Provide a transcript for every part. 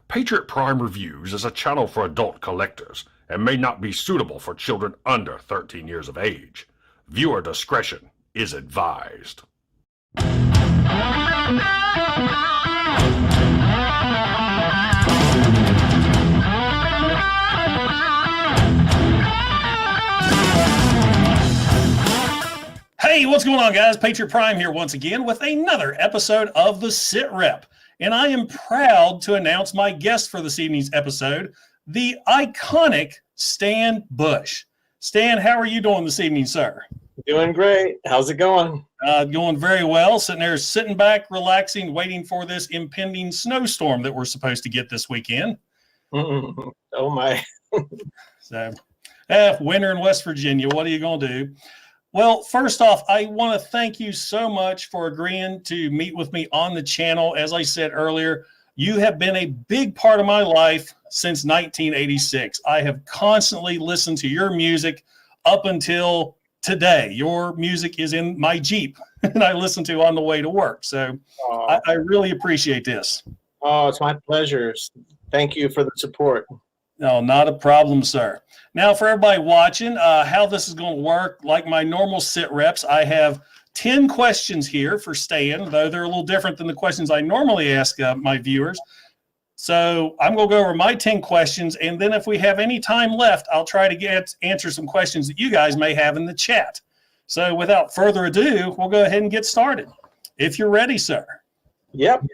Patriot Prime Reviews is a channel for adult collectors and may not be suitable for children under 13 years of age. Viewer discretion is advised. Hey, what's going on, guys? Patriot Prime here once again with another episode of the Sit Rep. And I am proud to announce my guest for this evening's episode, the iconic Stan Bush. Stan, how are you doing this evening, sir? Doing great. How's it going? Going very well. Sitting back, relaxing, waiting for this impending snowstorm that we're supposed to get this weekend. Oh, my. So, winter in West Virginia, what are you going to do? Well, first off, I want to thank you so much for agreeing to meet with me on the channel. As I said earlier, you have been a big part of my life since 1986. I have constantly listened to your music up until today. Your music is in my Jeep and I listen to on the way to work. So I really appreciate this. Oh, it's my pleasure. Thank you for the support. No, not a problem, sir. Now, for everybody watching, how this is going to work, like my normal sit reps, I have 10 questions here for Stan, though they're a little different than the questions I normally ask my viewers. So I'm going to go over my 10 questions, and then if we have any time left, I'll try to answer some questions that you guys may have in the chat. So without further ado, we'll go ahead and get started. If you're ready, sir. Yep.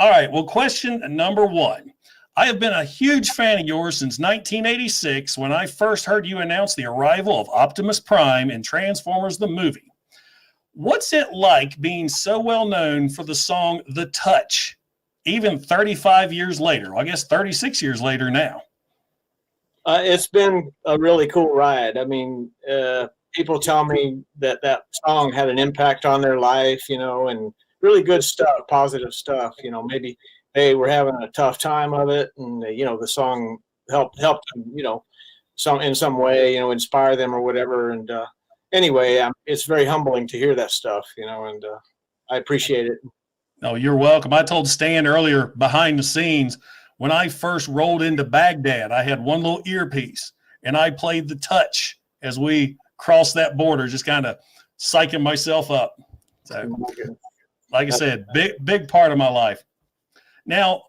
All right, well, question number one. I have been a huge fan of yours since 1986 when I first heard you announce the arrival of Optimus Prime in Transformers the movie. What's it like being so well known for the song The Touch, even 35 years later? Well, I guess 36 years later now. It's been a really cool ride. I mean, people tell me that song had an impact on their life, and really good stuff, positive stuff, maybe they were having a tough time of it, and the song helped them, in some way, inspire them or whatever. And anyway, it's very humbling to hear that stuff, and I appreciate it. Oh, you're welcome. I told Stan earlier behind the scenes, when I first rolled into Baghdad, I had one little earpiece, and I played The Touch as we crossed that border, just kind of psyching myself up. So, like I said, big part of my life. Now,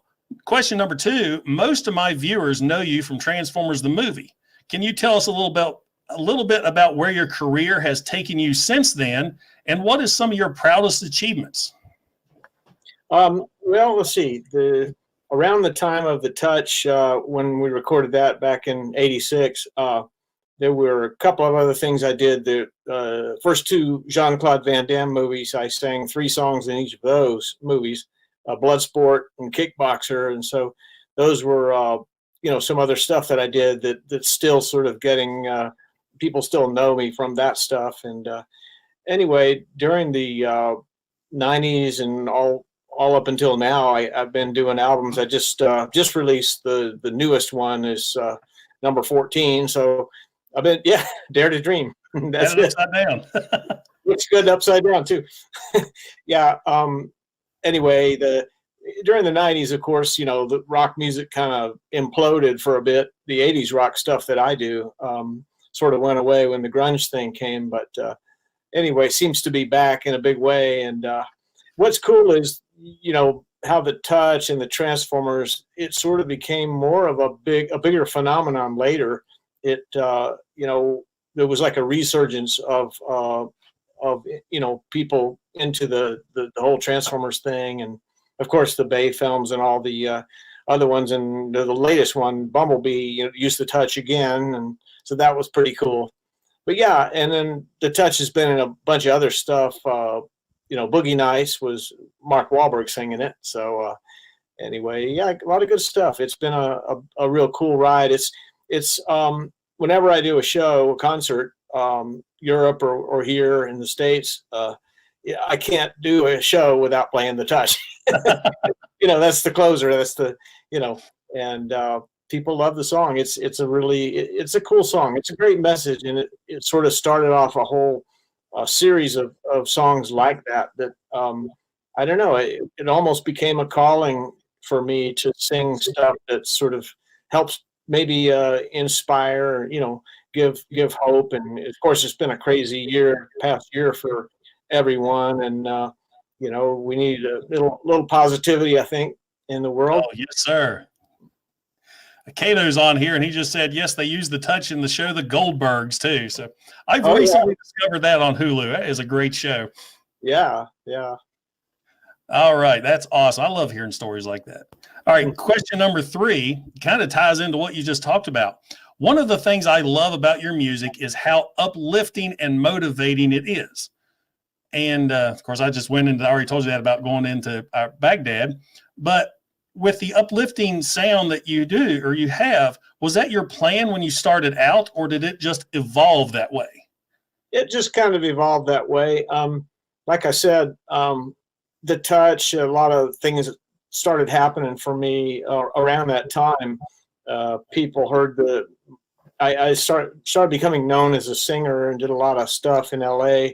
question number two, most of my viewers know you from Transformers the movie. Can you tell us a little bit about where your career has taken you since then, and what is some of your proudest achievements? Well, let's see. Around the time of The Touch, when we recorded that back in '86, there were a couple of other things I did. The first two Jean-Claude Van Damme movies, I sang 3 songs in each of those movies. Bloodsport and Kickboxer, and so those were some other stuff that I did that's still sort of getting people still know me from that stuff. And anyway, during the '90s and all up until now, I've been doing albums. I just released the newest one is number 14. So I've been Dare to Dream. That's it. Upside down. Looks good upside down too. Yeah. Anyway, during the '90s, of course, the rock music kind of imploded for a bit. The '80s rock stuff that I do sort of went away when the grunge thing came. But anyway, seems to be back in a big way. And what's cool is, how The Touch and the Transformers, it sort of became more of a bigger phenomenon later. It, there was like a resurgence of people into the whole Transformers thing, and of course the Bay films and all the other ones, and the latest one, Bumblebee, used The Touch again, and so that was pretty cool. But yeah, and then The Touch has been in a bunch of other stuff. Boogie Nights was Mark Wahlberg singing it. So anyway, yeah, a lot of good stuff. It's been a real cool ride. It's whenever I do a concert, Europe or here in the States, I can't do a show without playing The Touch. That's the closer. That's the, and people love the song. It's a cool song. It's a great message, and it sort of started off a whole series of songs like that. I don't know. It almost became a calling for me to sing stuff that sort of helps maybe inspire, give hope. And of course, it's been a crazy past year for everyone, and we need a little positivity, I think, in the world. Oh, yes, sir. Kato's on here, and he just said, yes, they use the touch in the show The Goldbergs, too. So I've recently discovered that on Hulu. That is a great show. Yeah. All right. That's awesome. I love hearing stories like that. All right. Question number 3 kind of ties into what you just talked about. One of the things I love about your music is how uplifting and motivating it is. And, of course, I already told you that about going into Baghdad. But with the uplifting sound that you do or you have, was that your plan when you started out, or did it just evolve that way? It just kind of evolved that way. Like I said, the touch, a lot of things started happening for me around that time. People heard I started becoming known as a singer and did a lot of stuff in LA,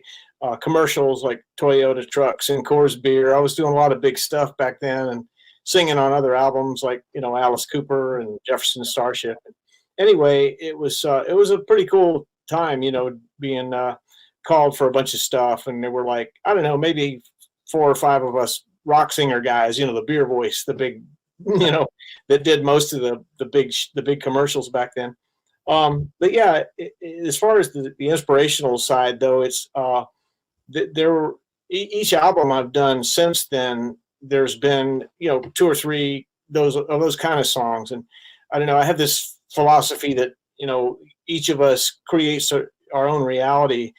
commercials like Toyota trucks and Coors beer. I was doing a lot of big stuff back then and singing on other albums like, Alice Cooper and Jefferson Starship. Anyway, it was a pretty cool time, being called for a bunch of stuff. And there were like, I don't know, maybe 4 or 5 of us rock singer guys, the beer voice, the big, that did most of the big commercials back then. But yeah, as far as the inspirational side, though, it's each album I've done since then, there's been 2 or 3 those kind of songs. And I don't know, I have this philosophy that each of us creates our own reality.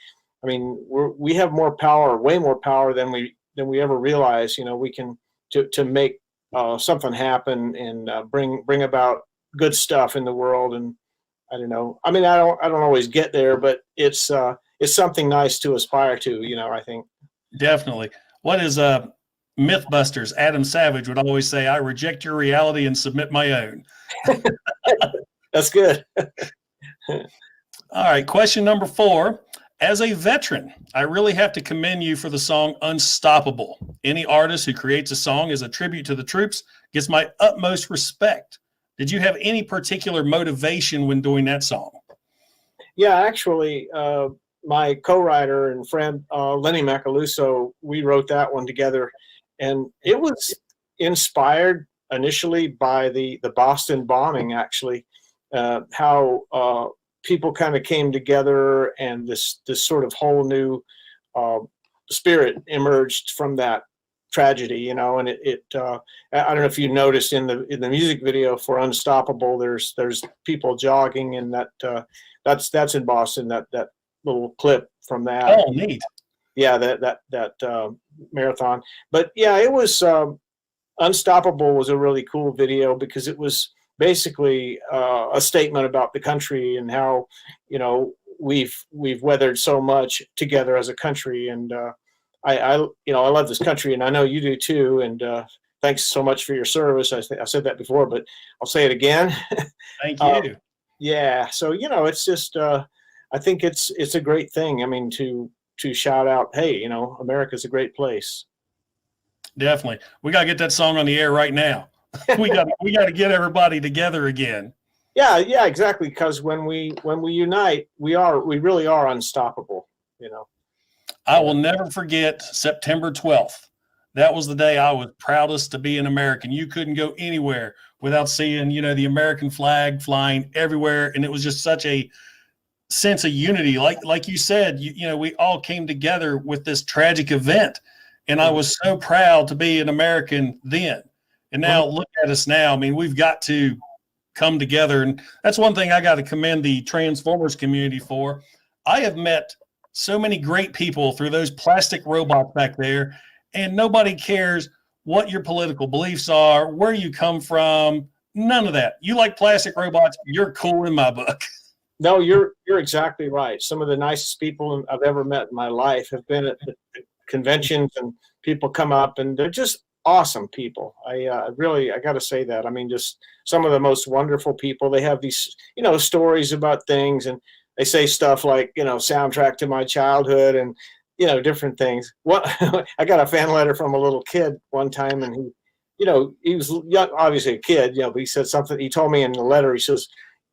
I mean, we have more power, way more power than we ever realize. We can to make something happen and bring about good stuff in the world. And I don't know. I mean, I don't always get there, but it's something nice to aspire to. I think. Definitely. What is Mythbusters? Adam Savage would always say, "I reject your reality and submit my own." That's good. All right. Question number 4. As a veteran, I really have to commend you for the song Unstoppable. Any artist who creates a song as a tribute to the troops gets my utmost respect. Did you have any particular motivation when doing that song? Yeah, actually, my co-writer and friend, Lenny Macaluso, we wrote that one together. And it was inspired initially by the Boston bombing, actually, how people kind of came together and this sort of whole new spirit emerged from that tragedy, and I don't know if you noticed in the music video for Unstoppable, there's people jogging, and that's in Boston, that little clip from that. Oh, neat. Yeah, that marathon. But yeah, it was Unstoppable was a really cool video because it was basically a statement about the country and how we've weathered so much together as a country. And I love this country, and I know you do too. And thanks so much for your service. I said that before, but I'll say it again. Thank you. Yeah. So it's just I think it's a great thing. I mean, to shout out, hey, America's a great place. Definitely. We got to get that song on the air right now. we got to get everybody together again. Yeah, exactly. Because when we unite, we really are unstoppable. I will never forget September 12th. That was the day I was proudest to be an American. You couldn't go anywhere without seeing, the American flag flying everywhere, and it was just such a sense of unity. Like you said, we all came together with this tragic event, and I was so proud to be an American then. And now look at us now. I mean, we've got to come together, and that's one thing I got to commend the Transformers community for. I have met so many great people through those plastic robots back there, and nobody cares what your political beliefs are, where you come from, none of that. You like plastic robots, you're cool in my book. No, you're exactly right. Some of the nicest people I've ever met in my life have been at the conventions, and people come up, and they're just awesome people. I got to say that. I mean, just some of the most wonderful people. They have these, stories about things, and they say stuff like, soundtrack to my childhood, and different things. What I got a fan letter from a little kid one time, and he was young, obviously a kid, but he said something. He told me in the letter, he says,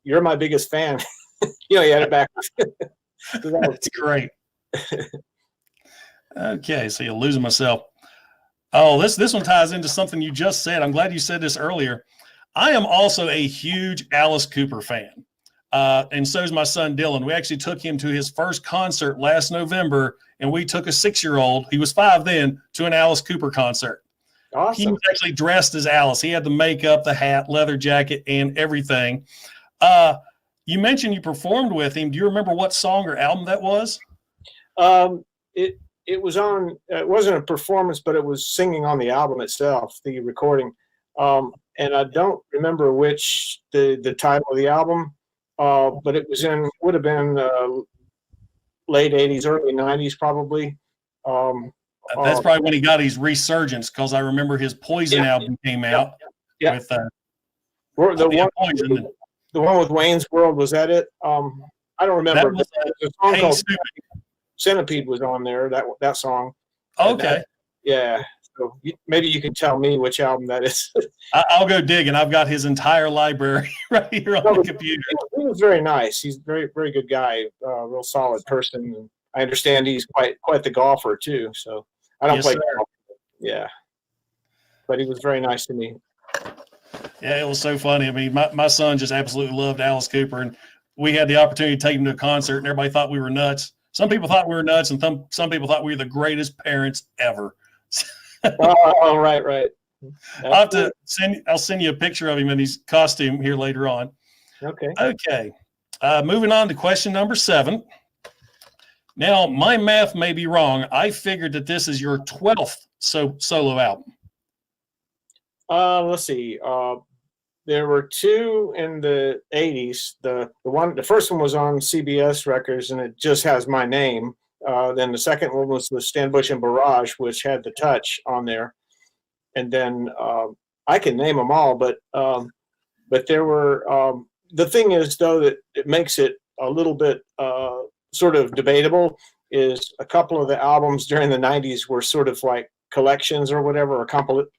"You're my biggest fan." He had it back. So That's great. Okay, so you're losing myself. Oh, this one ties into something you just said. I'm glad you said this earlier. I am also a huge Alice Cooper fan. And so is my son, Dylan. We actually took him to his first concert last November, and we took a 6-year-old, he was 5 then, to an Alice Cooper concert. Awesome. He was actually dressed as Alice. He had the makeup, the hat, leather jacket, and everything. You mentioned you performed with him. Do you remember what song or album that was? It was on. It wasn't a performance, but it was singing on the album itself, the recording. And I don't remember which the title of the album, but it would have been late '80s, early '90s, probably. That's probably when he got his resurgence, because I remember his Poison album came out. Yeah. With the one with Wayne's World, was that it? I don't remember. That was, the song Hey called Stupid. Centipede was on there. That song. Okay. Yeah. So maybe you can tell me which album that is. I'll go dig, and I've got his entire library right here on the computer. He was very nice. He's a very, very good guy, real solid person. And I understand he's quite the golfer too. So I don't play golf. Yeah. But he was very nice to me. Yeah, it was so funny. I mean, my son just absolutely loved Alice Cooper, and we had the opportunity to take him to a concert, and everybody thought we were nuts. Some people thought we were nuts, and some people thought we were the greatest parents ever. Oh, right. I'll send you a picture of him in his costume here later on. Okay. Moving on to question number 7. Now, my math may be wrong. I figured that this is your 12th solo album. Let's see. There were 2 in the '80s. The first one was on CBS Records, and it just has my name. Then the second one was the Stan Bush and Barrage, which had the touch on there. And then I can name them all, but there were. The thing is, though, that it makes it a little bit sort of debatable. Is a couple of the albums during the '90s were sort of like collections or whatever, or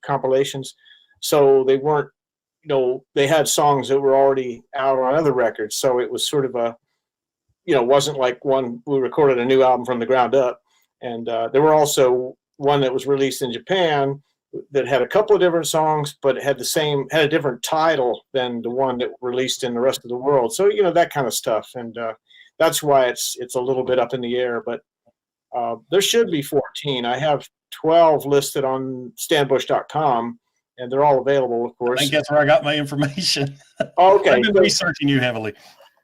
compilations. So they weren't, they had songs that were already out on other records. So it was sort of wasn't like we recorded a new album from the ground up. And there were also one that was released in Japan that had a couple of different songs, but it had a different title than the one that released in the rest of the world. So, that kind of stuff. And that's why it's a little bit up in the air, but there should be 14. I have 12 listed on stanbush.com. And they're all available, of course. I think that's where I got my information. Okay. I've been researching you heavily.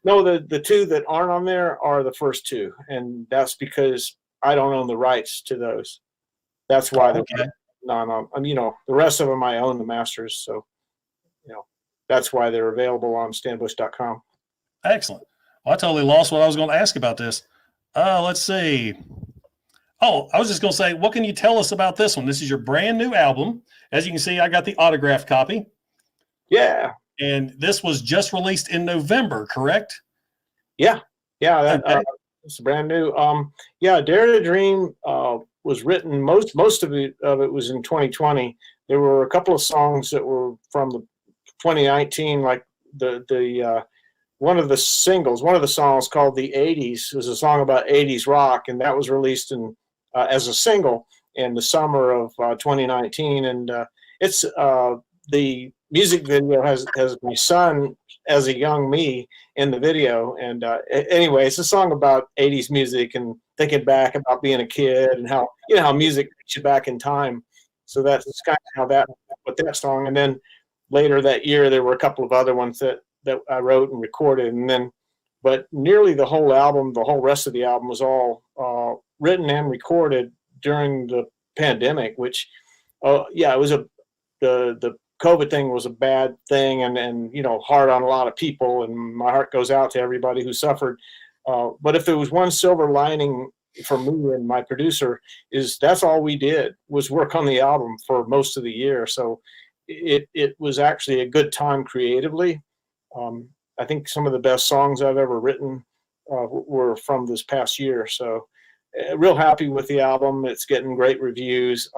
No, the 2 that aren't on there are the first 2. And that's because I don't own the rights to those. That's why they're no. The rest of them I own the masters. So, that's why they're available on stanbush.com. Excellent. Well, I totally lost what I was going to ask about this. Let's see. Oh, I was just going to say, what can you tell us about this one? This is your brand new album. As you can see, I got the autographed copy. Yeah. And this was just released in November, correct? Yeah. It's brand new. Dare to Dream was written, most of it was in 2020. There were a couple of songs that were from the 2019, like the one of the songs called The 80s was a song about 80s rock, and that was released as a single in the summer of 2019. And it's the music video has my son as a young me in the video. And anyway, it's a song about 80s music and thinking back about being a kid and how music takes you back in time. So that's kind of how with that song. And then later that year, there were a couple of other ones that I wrote and recorded. But nearly the whole album, the whole rest of the album was all written and recorded during the pandemic, which, it was the COVID thing was a bad thing and hard on a lot of people, and my heart goes out to everybody who suffered. But if there was one silver lining for me and my producer, that's all we did was work on the album for most of the year. So it was actually a good time creatively. I think some of the best songs I've ever written were from this past year. So real happy with the album. It's getting great reviews.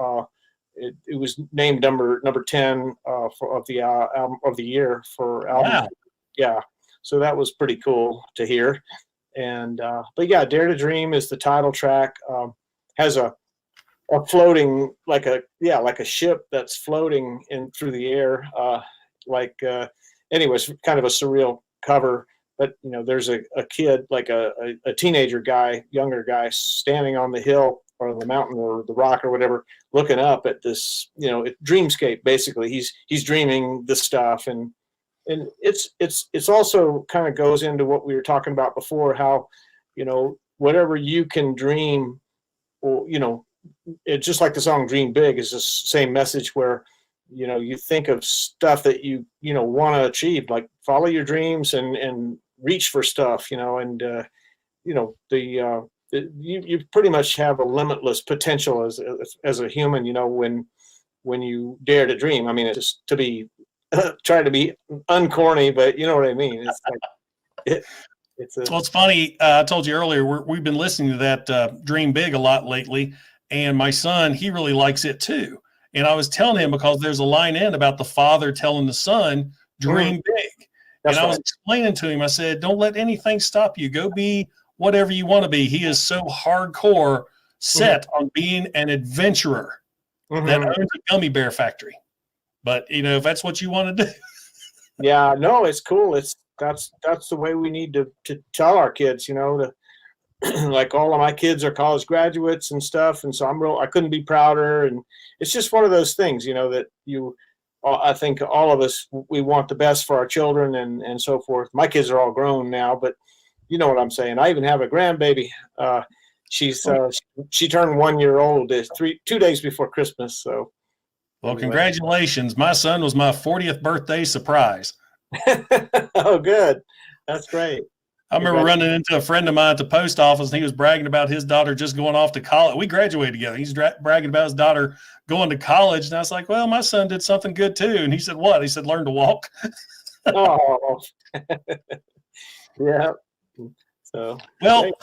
it was named number 10 of the album of the year for album. Wow. Yeah, so that was pretty cool to hear. And but yeah, Dare to Dream is the title track. Has a floating like a ship that's floating in through the air. Anyways, kind of a surreal cover. But there's a kid, like a teenager guy, younger guy, standing on the hill or the mountain or the rock or whatever, looking up at this, dreamscape. Basically, he's dreaming this stuff, and it's also kind of goes into what we were talking about before, how whatever you can dream, or it's just like the song "Dream Big" is the same message where you think of stuff that you want to achieve, like follow your dreams and reach for stuff, and you pretty much have a limitless potential as a human, when you dare to dream. I mean, it's just to be try to be uncorny, but you know what I mean. It's like Well, it's funny. I told you earlier we've been listening to that Dream Big a lot lately, and my son, he really likes it too. And I was telling him, because there's a line in about the father telling the son, dream big. That's and I was right. explaining to him, I said, don't let anything stop you. Go be whatever you want to be. He is so hardcore set on being an adventurer that owns a gummy bear factory. But, if that's what you want to do. Yeah, no, it's cool. That's the way we need to tell our kids, like all of my kids are college graduates and stuff. And so I couldn't be prouder. And it's just one of those things, that I think all of us, we want the best for our children and so forth. My kids are all grown now, but you know what I'm saying. I even have a grandbaby. She turned 1 year old 2 days before Christmas. So, well, congratulations. My son was my 40th birthday surprise. Oh, good. That's great. I remember running into a friend of mine at the post office, and he was bragging about his daughter just going off to college. We graduated together. He's bragging about his daughter going to college. And I was like, well, my son did something good too. And he said, what? He said, learn to walk. Oh, yeah. So, well, great.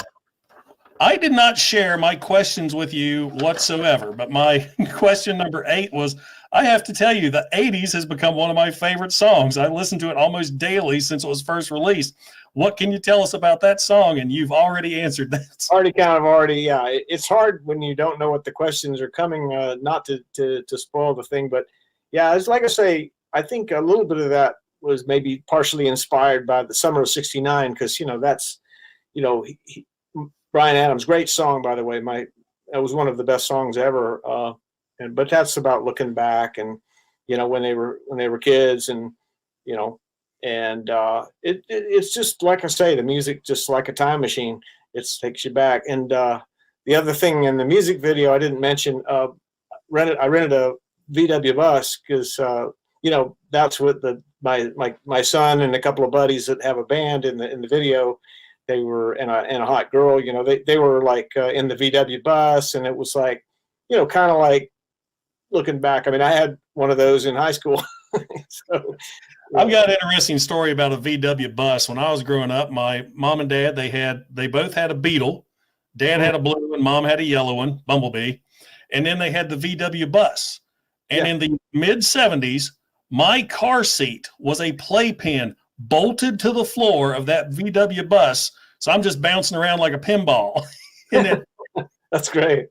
I did not share my questions with you whatsoever, but my question number 8 was, I have to tell you, the 80s has become one of my favorite songs. I listen to it almost daily since it was first released. What can you tell us about that song? And you've already answered that. Yeah. It's hard when you don't know what the questions are coming, not to spoil the thing. But yeah, it's like I say, I think a little bit of that was maybe partially inspired by the summer of '69, because, that's, Bryan Adams, great song, by the way. It was one of the best songs ever. But that's about looking back and, when they were kids and, and it's just like I say, the music, just like a time machine, it takes you back. And the other thing in the music video I didn't mention, I rented a VW bus because that's what my son and a couple of buddies that have a band in the video, they were and a hot girl, they were like in the VW bus, and it was like, kind of like looking back. I mean, I had one of those in high school. So, I've got an interesting story about a VW bus. When I was growing up, my mom and dad, they both had a Beetle. Dad had a blue and mom had a yellow one, Bumblebee. And then they had the VW bus. And in the mid 70s, my car seat was a playpen bolted to the floor of that VW bus. So I'm just bouncing around like a pinball. That's great.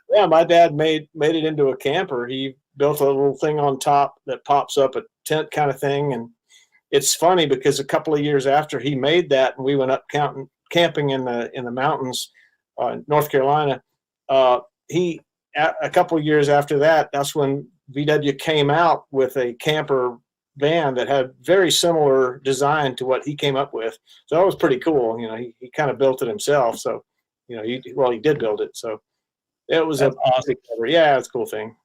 Yeah, my dad made it into a camper. He built a little thing on top that pops up, a tent kind of thing. And it's funny because a couple of years after he made that, and we went up camping in the mountains, North Carolina. A couple of years after that, that's when VW came out with a camper van that had very similar design to what he came up with. So that was pretty cool. He kind of built it himself. So, he did build it. So it was awesome. Yeah, it's a cool thing.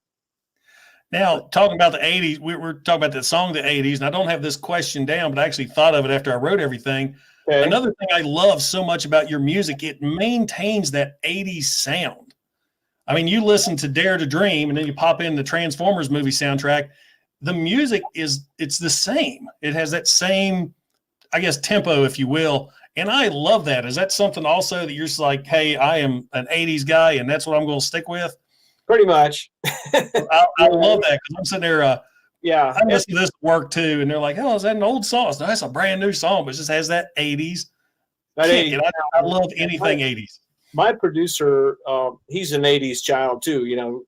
Now, talking about the 80s, we're talking about the song, the 80s, and I don't have this question down, but I actually thought of it after I wrote everything. Okay. Another thing I love so much about your music, it maintains that 80s sound. I mean, you listen to Dare to Dream, and then you pop in the Transformers movie soundtrack. The music it's the same. It has that same, I guess, tempo, if you will. And I love that. Is that something also that you're just like, hey, I am an 80s guy, and that's what I'm going to stick with? Pretty much. I love that because I'm sitting there. Yeah. I listen to this at work too, and they're like, "Oh, is that an old song?" No, that's a brand new song, but it just has that '80s kick. And I love anything '80s. My producer, he's an '80s child too. You know,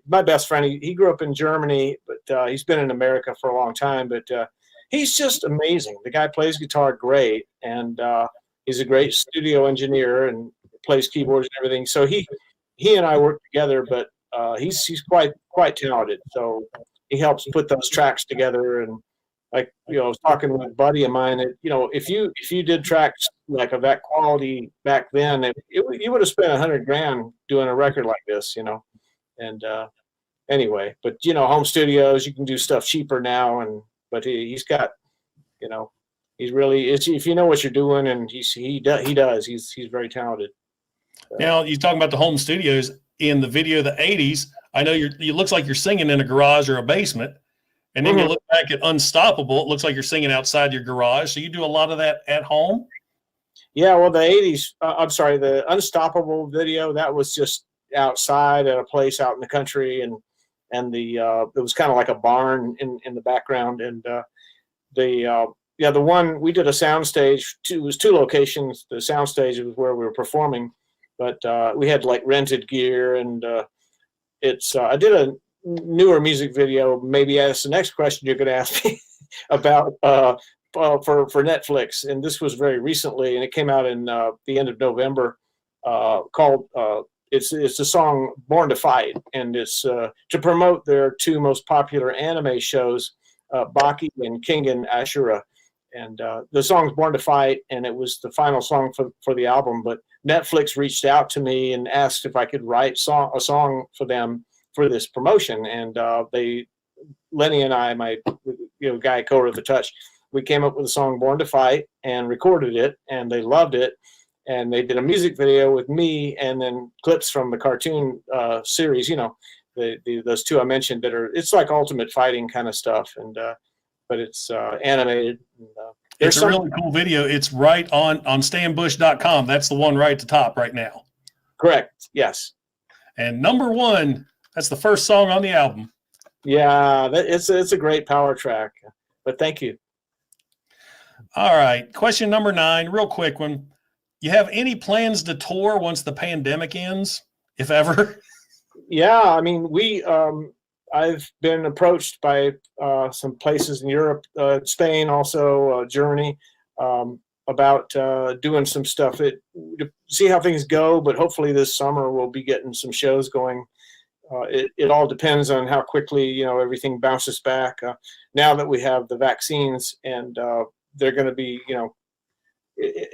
my best friend, he grew up in Germany, but he's been in America for a long time. But he's just amazing. The guy plays guitar great, and he's a great studio engineer and plays keyboards and everything. So he and I work together, but he's quite talented. So he helps put those tracks together. And like, you know, I was talking with a buddy of mine that, you know, if you did tracks like of that quality back then, you would have spent $100,000 doing a record like this, you know. And anyway, but you know, home studios, you can do stuff cheaper now. But he's got, you know, he's really, if you know what you're doing, and he does. He's very talented. Now, you're talking about the home studios in the video of the '80s. I know it looks like you're singing in a garage or a basement. And then you look back at Unstoppable, it looks like you're singing outside your garage. So you do a lot of that at home? Yeah, well, the '80s, the Unstoppable video, that was just outside at a place out in the country. And it was kind of like a barn in the background. And the one, we did a soundstage. It was 2 locations. The soundstage was where we were performing. But we had like rented gear, and I did a newer music video. Maybe that's the next question you're going to ask me about for Netflix. And this was very recently, and it came out in the end of November. Called it's the song "Born to Fight," and it's to promote their 2 most popular anime shows, Baki and King Ashura. And the song's "Born to Fight," and it was the final song for the album. But Netflix reached out to me and asked if I could write a song for them for this promotion. And Lenny and I, my guy co-wrote the touch, we came up with the song "Born to Fight" and recorded it, and they loved it. And they did a music video with me, and then clips from the cartoon series. You know, those 2 I mentioned it's like ultimate fighting kind of stuff. And but it's animated. And, it's a really cool video. It's right on stanbush.com. That's the one right at the top right now. Correct. Yes. And number 1, that's the first song on the album. Yeah, it's a great power track. But thank you. All right. Question number 9, real quick one. You have any plans to tour once the pandemic ends, if ever? Yeah, I mean, I've been approached by some places in Europe, Spain, also Germany, about doing some stuff to see how things go. But hopefully this summer we'll be getting some shows going. It all depends on how quickly everything bounces back. Now that we have the vaccines, and they're going to be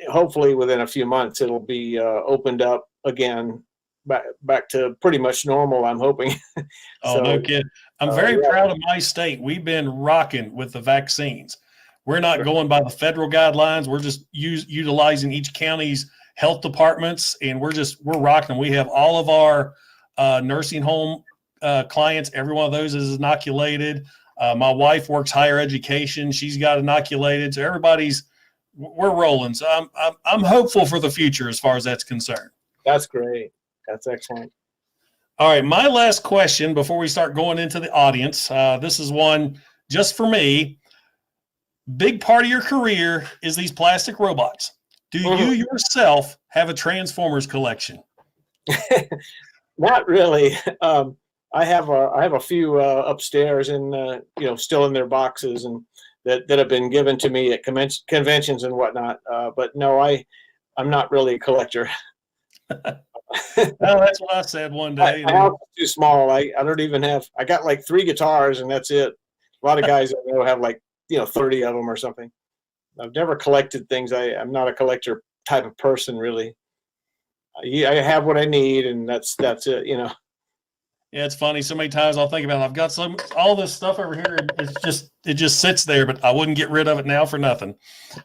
hopefully within a few months it'll be opened up again. Back to pretty much normal, I'm hoping. Oh, no kidding. I'm very proud of my state. We've been rocking with the vaccines. We're not going by the federal guidelines. We're just utilizing each county's health departments, and we're rocking. We have all of our nursing home clients. Every one of those is inoculated. My wife works higher education. She's got inoculated. So we're rolling. So I'm hopeful for the future as far as that's concerned. That's great. That's excellent. All right. My last question before we start going into the audience. This is one just for me. Big part of your career is these plastic robots. Do you yourself have a Transformers collection? Not really. I have a few upstairs, and still in their boxes, and that have been given to me at conventions and whatnot. But no, I'm not really a collector. Well, that's what I said one day. My house is too small. I don't even have. I got like 3 guitars, and that's it. A lot of guys I know have like 30 of them or something. I've never collected things. I'm not a collector type of person, really. I have what I need, and that's it. Yeah, it's funny. So many times I'll think about it. I've got all this stuff over here. It just sits there, but I wouldn't get rid of it now for nothing.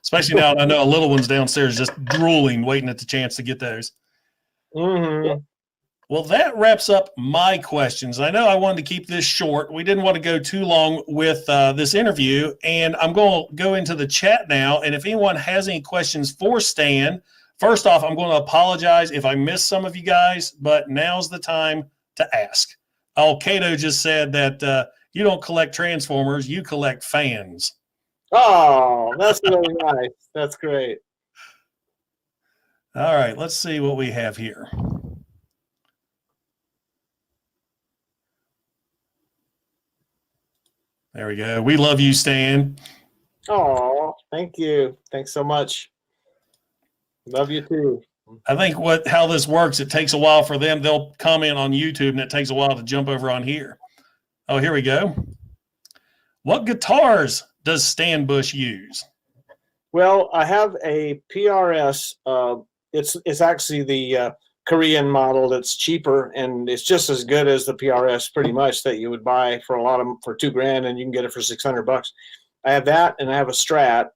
Especially now I know a little one's downstairs just drooling, waiting at the chance to get those. Mm-hmm. Well, that wraps up my questions. I know I wanted to keep this short. We didn't want to go too long with this interview, and I'm going to go into the chat now. And if anyone has any questions for Stan, first off, I'm going to apologize if I missed some of you guys, but now's the time to ask. Oh, Cato just said that you don't collect Transformers, you collect fans. Oh, that's really nice. That's great. All right, let's see what we have here. There we go. We love you, Stan. Oh, thank you. Thanks so much. Love you too. I think how this works, it takes a while for them. They'll comment on YouTube, and it takes a while to jump over on here. Oh, here we go. What guitars does Stan Bush use? Well, I have a PRS. It's actually the Korean model that's cheaper, and it's just as good as the PRS, pretty much, that you would buy for for $2,000, and you can get it for $600. I have that, and I have a Strat.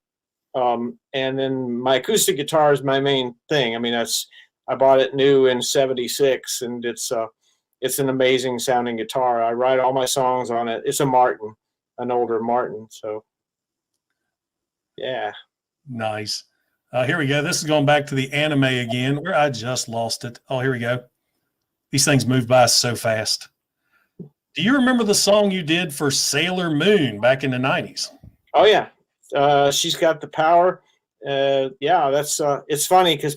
And then my acoustic guitar is my main thing. I mean, I bought it new in '76, and it's an amazing sounding guitar. I write all my songs on it. It's a Martin, an older Martin. So, yeah. Nice. Here we go. This is going back to the anime again, where I just lost it. Oh, here we go. These things move by so fast. Do you remember the song you did for Sailor Moon back in the 90s? Oh, yeah. She's got the power. Yeah, that's it's funny because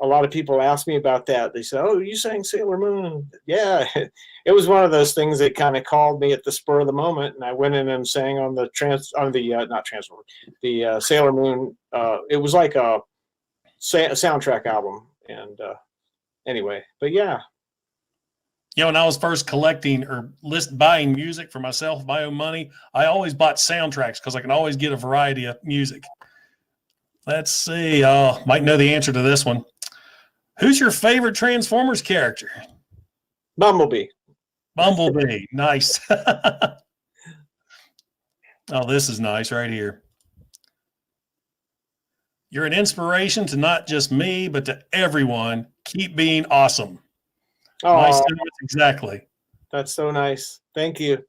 a lot of people ask me about that. They say, "Oh, you sang Sailor Moon?" Yeah, it was one of those things that kind of called me at the spur of the moment, and I went in and sang on the Sailor Moon. It was like a soundtrack album, and anyway, but yeah. You know, when I was first collecting or buying music for myself, my own money, I always bought soundtracks because I can always get a variety of music. Let's see. Might know the answer to this one. Who's your favorite Transformers character? Bumblebee. Bumblebee. Nice. Oh, this is nice right here. You're an inspiration to not just me, but to everyone. Keep being awesome. Oh, Nice. Exactly. That's so nice. Thank you.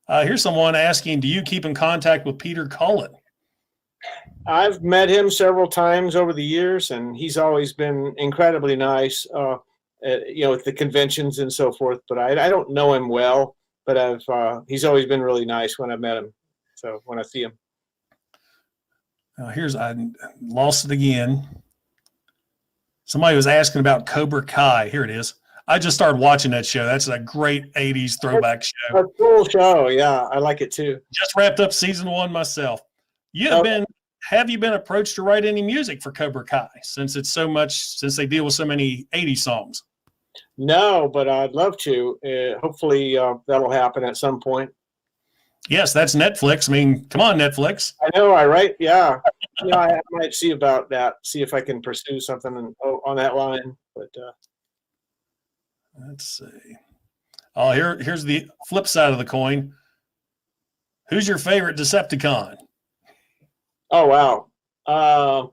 Here's someone asking, do you keep in contact with Peter Cullen? I've met him several times over the years, and he's always been incredibly nice, at the conventions and so forth. But I don't know him well, but he's always been really nice when I've met him. So when I see him. I lost it again. Somebody was asking about Cobra Kai. Here it is. I just started watching that show. That's a great 80s throwback show. A cool show. Yeah, I like it too. Just wrapped up season 1 myself. Have you been approached to write any music for Cobra Kai since they deal with so many 80s songs? No, but I'd love to. Hopefully that'll happen at some point. Yes, that's Netflix. I mean, come on, Netflix. I know, right? Yeah. I might see about that, see if I can pursue something on that line. But let's see. Oh, here's the flip side of the coin. Who's your favorite Decepticon? Oh, wow.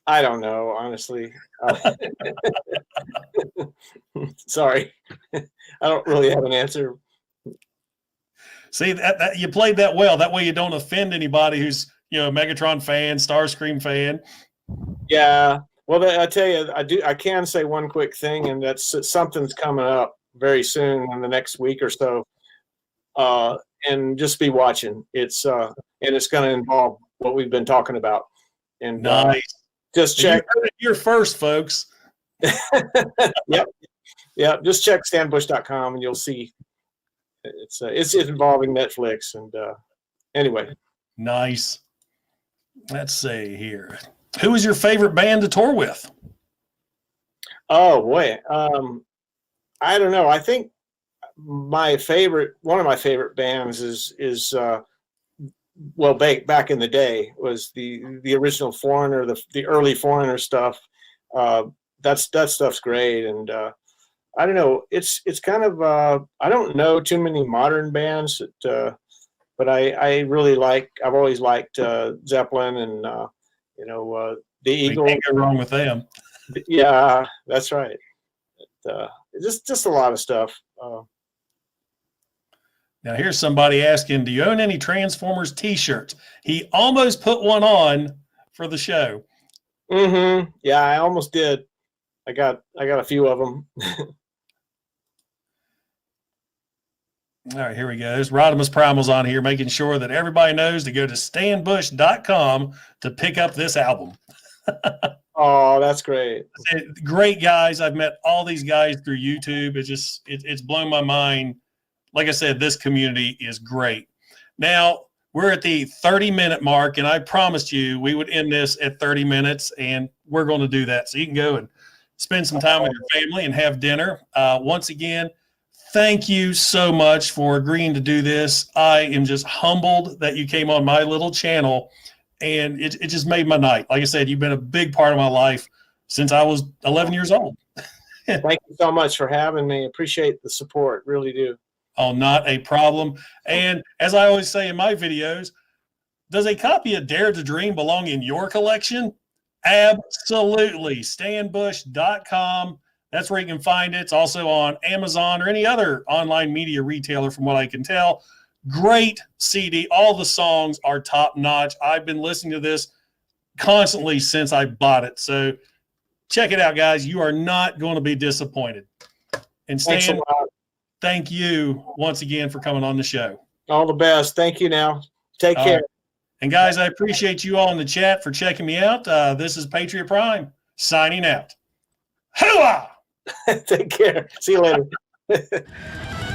I don't know, honestly. Sorry. I don't really have an answer. See, that you played that well. That way you don't offend anybody who's, Megatron fan, Starscream fan. Yeah. Well, I tell you, I can say one quick thing, and that's something's coming up very soon in the next week or so. And just be watching. It's going to involve what we've been talking about. And nice. Just check. You heard it here first, folks. Yep. Yeah. Just check stanbush.com and you'll see. It's involving Netflix. And anyway. Nice. Let's see here. Who is your favorite band to tour with? Oh boy. I don't know. I think one of my favorite bands is back in the day was the original Foreigner, the early Foreigner stuff. That stuff's great. And I don't know. It's kind of I don't know too many modern bands that, but I've always liked Zeppelin and the Eagles. Can't go wrong with them. Yeah, that's right. Just a lot of stuff. Now here's somebody asking, do you own any Transformers t-shirts? He almost put one on for the show. Mm-hmm. Yeah, I almost did. I got a few of them. All right, here we go. There's Rodimus Primal's on here, making sure that everybody knows to go to stanbush.com to pick up this album. Oh, that's great. Great guys. I've met all these guys through YouTube. It's blown my mind. Like I said, this community is great. Now, we're at the 30-minute mark, and I promised you we would end this at 30 minutes, and we're going to do that. So you can go and spend some time with your family and have dinner. Once again, thank you so much for agreeing to do this. I am just humbled that you came on my little channel, and it just made my night. Like I said, you've been a big part of my life since I was 11 years old. Thank you so much for having me. Appreciate the support. Really do. Oh, not a problem. And as I always say in my videos, does a copy of Dare to Dream belong in your collection? Absolutely. Stanbush.com. That's where you can find it. It's also on Amazon or any other online media retailer, from what I can tell. Great CD. All the songs are top notch. I've been listening to this constantly since I bought it. So check it out, guys. You are not going to be disappointed. And Stan, thank you once again for coming on the show. All the best. Thank you now. Take care. And guys, I appreciate you all in the chat for checking me out. This is Patriot Prime signing out. Hooah! Take care. See you later.